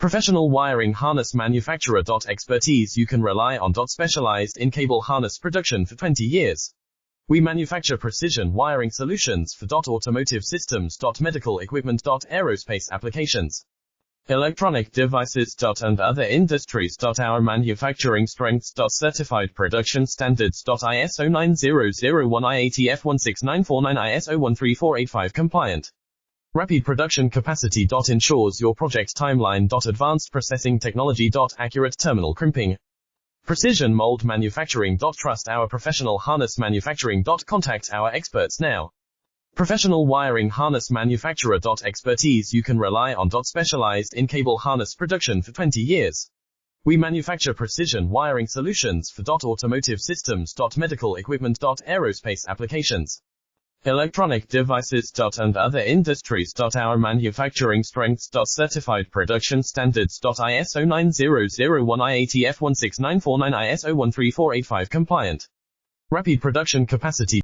Professional wiring harness manufacturer. Expertise you can rely on. Specialized in cable harness production for 20 years. We manufacture precision wiring solutions for automotive systems, medical equipment, aerospace applications, electronic devices, and other industries. Our manufacturing strengths. Certified production standards. ISO 9001 IATF 16949 ISO 13485 compliant. Rapid production capacity. Ensures your project timeline. Advanced processing technology. Accurate terminal crimping. Precision mold manufacturing. Trust our professional harness manufacturing. Contact our experts now. Professional wiring harness manufacturer. Expertise you can rely on. Specialized in cable harness production for 20 years. We manufacture precision wiring solutions for automotive systems, medical equipment, aerospace applications, electronic devices, and other industries. Our manufacturing strengths. Certified production standards. ISO 9001 IATF 16949 ISO 13485 compliant. Rapid production capacity.